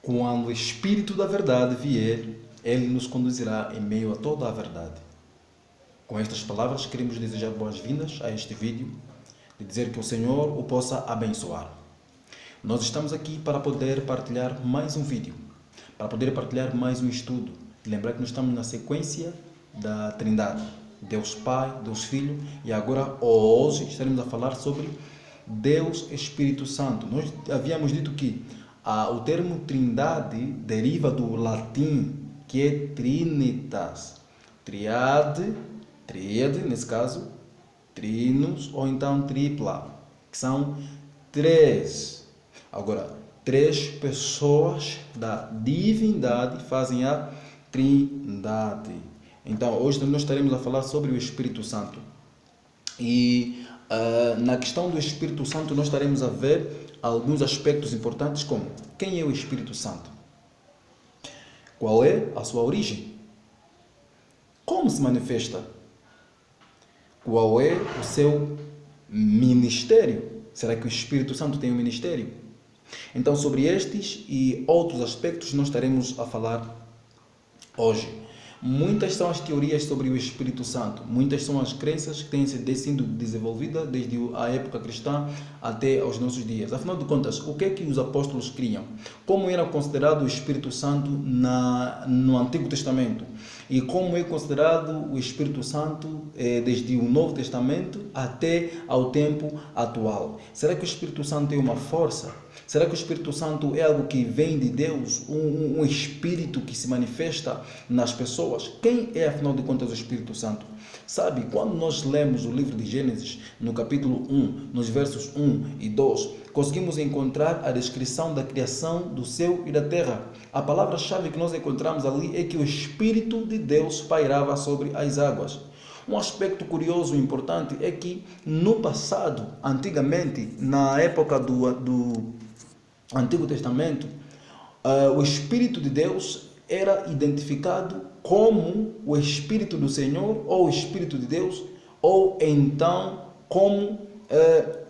Quando o Espírito da verdade vier, ele nos conduzirá em meio a toda a verdade. Com estas palavras, queremos desejar boas-vindas a este vídeo e dizer que o Senhor o possa abençoar. Nós estamos aqui para poder partilhar mais um vídeo, para poder partilhar mais um estudo. Lembrar que nós estamos na sequência da Trindade, Deus Pai, Deus Filho, e agora hoje estaremos a falar sobre Deus Espírito Santo. Nós havíamos dito que o termo Trindade deriva do latim, que é Trinitas, tríade, nesse caso, trinos ou então tripla, que são três. Agora, três pessoas da divindade fazem a Trindade. Então, hoje nós estaremos a falar sobre o Espírito Santo. E na questão do Espírito Santo, nós estaremos a ver alguns aspectos importantes, como quem é o Espírito Santo? Qual é a sua origem? Como se manifesta? Qual é o seu ministério? Será que o Espírito Santo tem um ministério? Então, sobre estes e outros aspectos, nós estaremos a falar hoje. Muitas são as teorias sobre o Espírito Santo, muitas são as crenças que têm sido desenvolvidas desde a época cristã até aos nossos dias. Afinal de contas, o que é que os apóstolos criam? Como era considerado o Espírito Santo no Antigo Testamento? E como é considerado o Espírito Santo desde o Novo Testamento até ao tempo atual? Será que o Espírito Santo é uma força? Será que o Espírito Santo é algo que vem de Deus? Um Espírito que se manifesta nas pessoas? Quem é, afinal de contas, o Espírito Santo? Sabe, quando nós lemos o livro de Gênesis, no capítulo 1, nos versos 1 e 2, conseguimos encontrar a descrição da criação do céu e da terra. A palavra-chave que nós encontramos ali é que o Espírito de Deus pairava sobre as águas. Um aspecto curioso e importante é que no passado, antigamente, na época do Antigo Testamento, o Espírito de Deus era identificado como o Espírito do Senhor, ou o Espírito de Deus, ou então como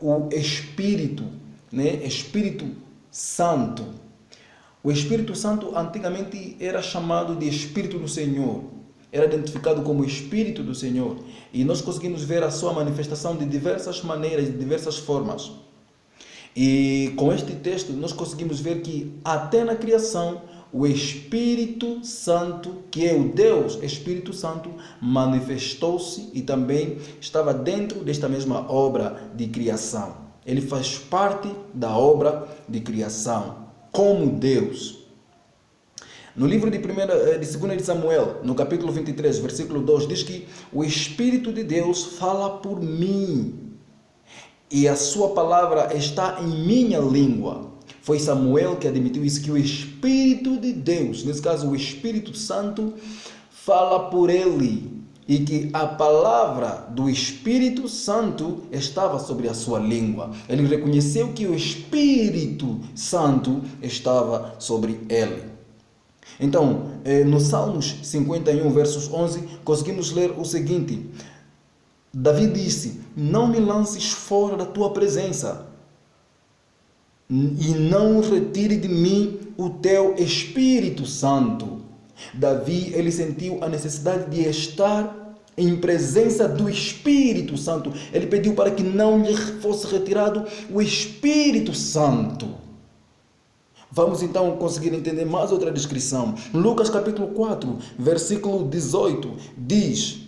o Espírito, Espírito Santo. O Espírito Santo antigamente era chamado de Espírito do Senhor, era identificado como Espírito do Senhor, e nós conseguimos ver a sua manifestação de diversas maneiras, de diversas formas. E com este texto nós conseguimos ver que até na criação o Espírito Santo, que é o Deus Espírito Santo, manifestou-se e também estava dentro desta mesma obra de criação. Ele faz parte da obra de criação, como Deus. No livro de 2 de Samuel, no capítulo 23, versículo 2, diz que o Espírito de Deus fala por mim e a sua palavra está em minha língua. Foi Samuel que admitiu isso, que o Espírito de Deus, nesse caso o Espírito Santo, fala por ele e que a palavra do Espírito Santo estava sobre a sua língua. Ele reconheceu que o Espírito Santo estava sobre ele. Então, no Salmos 51, versos 11, conseguimos ler o seguinte: Davi disse: não me lances fora da tua presença e não retire de mim o teu Espírito Santo. Davi, ele sentiu a necessidade de estar em presença do Espírito Santo. Ele pediu para que não lhe fosse retirado o Espírito Santo. Vamos então conseguir entender mais outra descrição. Lucas capítulo 4, versículo 18, diz: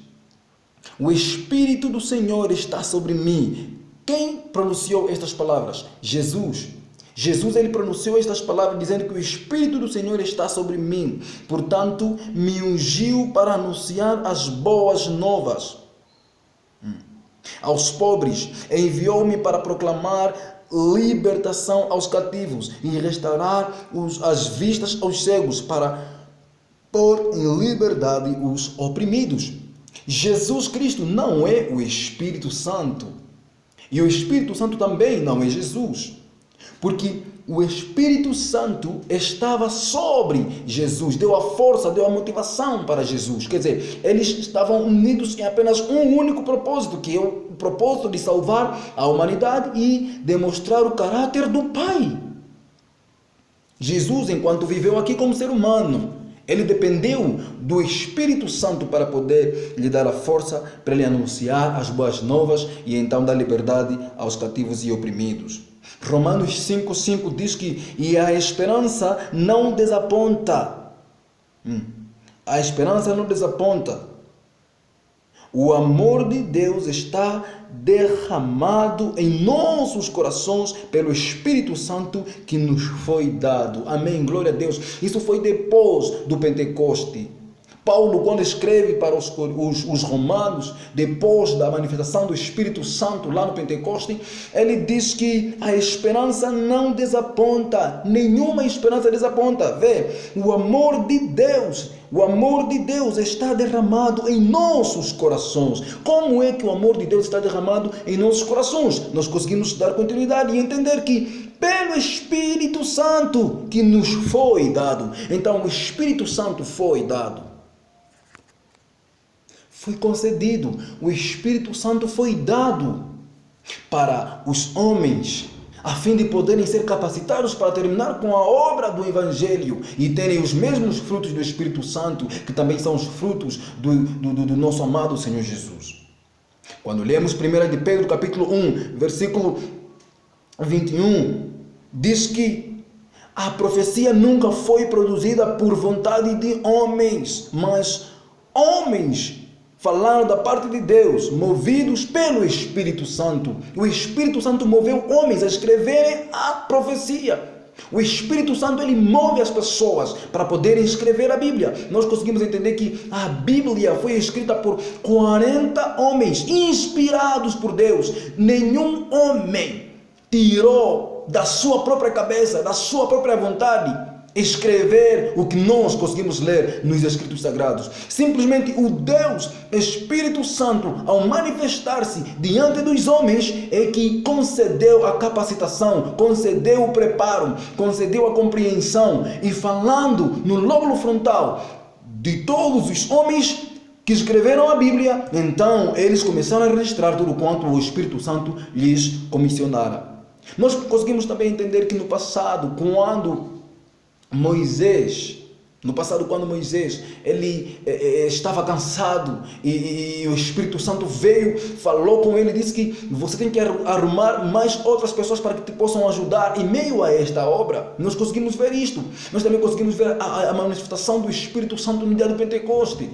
o Espírito do Senhor está sobre mim. Quem pronunciou estas palavras? Jesus. Jesus, ele pronunciou estas palavras dizendo que o Espírito do Senhor está sobre mim. Portanto, me ungiu para anunciar as boas novas aos pobres. Enviou-me para proclamar libertação aos cativos e restaurar as vistas aos cegos, para pôr em liberdade os oprimidos. Jesus Cristo não é o Espírito Santo. E o Espírito Santo também não é Jesus. Porque o Espírito Santo estava sobre Jesus, deu a força, deu a motivação para Jesus. Quer dizer, eles estavam unidos em apenas um único propósito, que é o propósito de salvar a humanidade e demonstrar o caráter do Pai. Jesus, enquanto viveu aqui como ser humano, ele dependeu do Espírito Santo para poder lhe dar a força para ele anunciar as boas novas e então dar liberdade aos cativos e oprimidos. Romanos 5,5 diz que e a esperança não desaponta. A esperança não desaponta. O amor de Deus está derramado em nossos corações pelo Espírito Santo que nos foi dado. Amém, glória a Deus. Isso foi depois do Pentecoste. Paulo, quando escreve para os romanos, depois da manifestação do Espírito Santo lá no Pentecoste, ele diz que a esperança não desaponta, nenhuma esperança desaponta. Vê, o amor de Deus está derramado em nossos corações. Como é que o amor de Deus está derramado em nossos corações? Nós conseguimos dar continuidade e entender que pelo Espírito Santo que nos foi dado. Então o Espírito Santo foi dado. Foi concedido. O Espírito Santo foi dado para os homens, a fim de poderem ser capacitados para terminar com a obra do Evangelho e terem os mesmos frutos do Espírito Santo, que também são os frutos do nosso amado Senhor Jesus. Quando lemos 1 de Pedro, capítulo 1, versículo 21, diz que a profecia nunca foi produzida por vontade de homens, mas homens falaram da parte de Deus, movidos pelo Espírito Santo. O Espírito Santo moveu homens a escreverem a profecia. O Espírito Santo, ele move as pessoas para poderem escrever a Bíblia. Nós conseguimos entender que a Bíblia foi escrita por 40 homens inspirados por Deus. Nenhum homem tirou da sua própria cabeça, da sua própria vontade, escrever o que nós conseguimos ler nos Escritos Sagrados. Simplesmente o Deus Espírito Santo, ao manifestar-se diante dos homens, é que concedeu a capacitação, concedeu o preparo, concedeu a compreensão, e falando no lóbulo frontal de todos os homens que escreveram a Bíblia, então eles começaram a registrar tudo quanto o Espírito Santo lhes comissionara. Nós conseguimos também entender que no passado, quando Moisés ele estava cansado e o Espírito Santo veio, falou com ele, disse que você tem que arrumar mais outras pessoas para que te possam ajudar em meio a esta obra. Nós conseguimos ver isto. Nós também conseguimos ver a manifestação do Espírito Santo no dia do Pentecoste.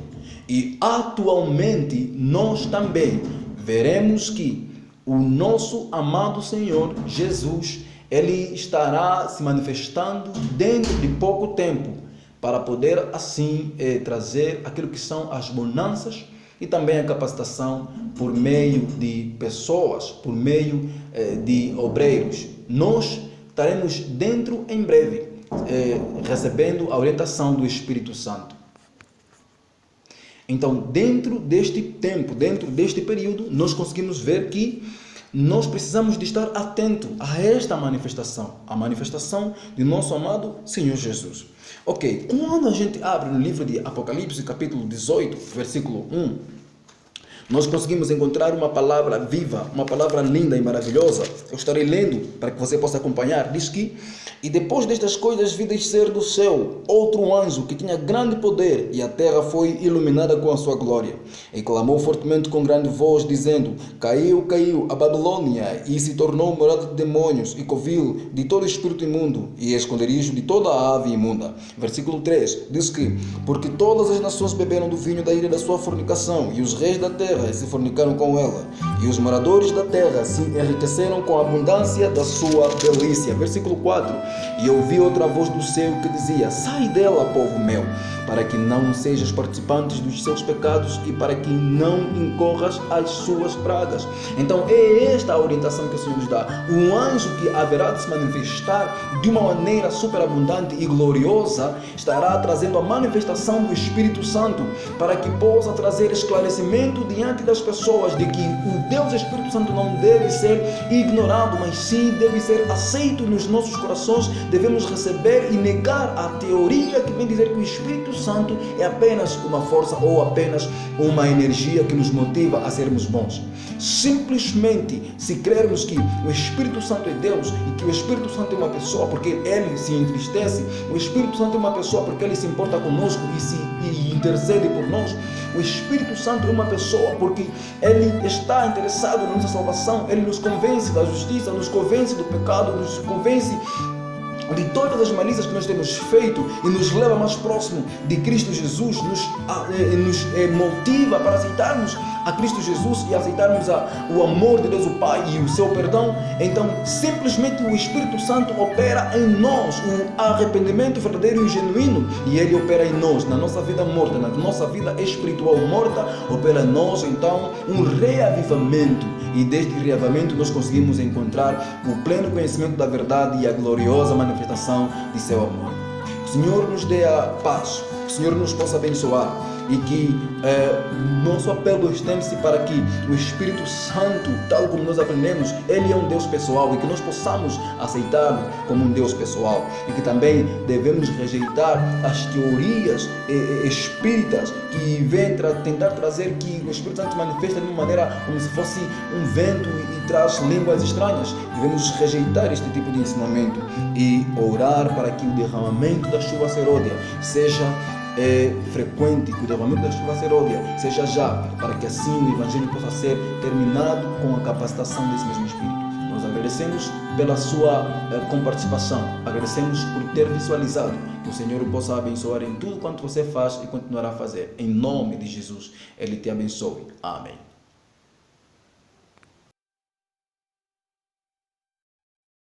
E atualmente nós também veremos que o nosso amado Senhor Jesus, ele estará se manifestando dentro de pouco tempo, para poder assim trazer aquilo que são as bonanças e também a capacitação por meio de pessoas, por meio de obreiros. Nós estaremos dentro em breve, recebendo a orientação do Espírito Santo. Então, dentro deste tempo, dentro deste período, nós conseguimos ver que nós precisamos de estar atento a esta manifestação, a manifestação de nosso amado Senhor Jesus. Ok, quando a gente abre no livro de Apocalipse, capítulo 18, versículo 1, nós conseguimos encontrar uma palavra viva, uma palavra linda e maravilhosa. Eu estarei lendo para que você possa acompanhar. Diz que: e depois destas coisas vi descer do céu outro anjo que tinha grande poder, e a terra foi iluminada com a sua glória. E clamou fortemente com grande voz, dizendo: caiu, caiu a Babilônia, e se tornou morada de demônios, e covil de todo espírito imundo, e esconderijo de toda a ave imunda. Versículo 3 diz que: porque todas as nações beberam do vinho da ira da sua fornicação, e os reis da terra se fornicaram com ela, e os moradores da terra se enriqueceram com a abundância da sua delícia. Versículo 4: e ouvi outra voz do céu que dizia: sai dela, povo meu, para que não sejas participantes dos seus pecados e para que não incorras as suas pragas. Então é esta a orientação que o Senhor nos dá. O anjo que haverá de se manifestar de uma maneira superabundante e gloriosa estará trazendo a manifestação do Espírito Santo, para que possa trazer esclarecimento diante das pessoas de que o Deus Espírito Santo não deve ser ignorado, mas sim deve ser aceito nos nossos corações. Devemos receber e negar a teoria que vem dizer que o Espírito Santo é apenas uma força ou apenas uma energia que nos motiva a sermos bons. Simplesmente, se crermos que o Espírito Santo é Deus e que o Espírito Santo é uma pessoa porque Ele se entristece, o Espírito Santo é uma pessoa porque Ele se importa conosco e intercede por nós, o Espírito Santo é uma pessoa porque Ele está interessado na nossa salvação, Ele nos convence da justiça, nos convence do pecado, nos convence de todas as malícias que nós temos feito e nos leva mais próximo de Cristo Jesus, nos motiva para aceitarmos a Cristo Jesus e aceitarmos o amor de Deus o Pai e o seu perdão. Então simplesmente o Espírito Santo opera em nós o arrependimento verdadeiro e genuíno, e Ele opera em nós, na nossa vida morta, na nossa vida espiritual morta, opera em nós então um reavivamento, e deste reavivamento nós conseguimos encontrar o pleno conhecimento da verdade e a gloriosa manifestação de seu amor. Que o Senhor nos dê a paz, que o Senhor nos possa abençoar, e que nosso apelo estende-se para que o Espírito Santo, tal como nós aprendemos, Ele é um Deus pessoal, e que nós possamos aceitá-lo como um Deus pessoal, e que também devemos rejeitar as teorias espíritas que vêm tentar trazer que o Espírito Santo se manifesta de uma maneira como se fosse um vento e traz línguas estranhas. Devemos rejeitar este tipo de ensinamento e orar para que o derramamento da chuva seródia seja frequente, que o derramamento da chuva seródia seja já, para que assim o Evangelho possa ser terminado com a capacitação desse mesmo Espírito. Nós agradecemos pela sua comparticipação, agradecemos por ter visualizado. Que o Senhor o possa abençoar em tudo quanto você faz e continuará a fazer. Em nome de Jesus, Ele te abençoe. Amém.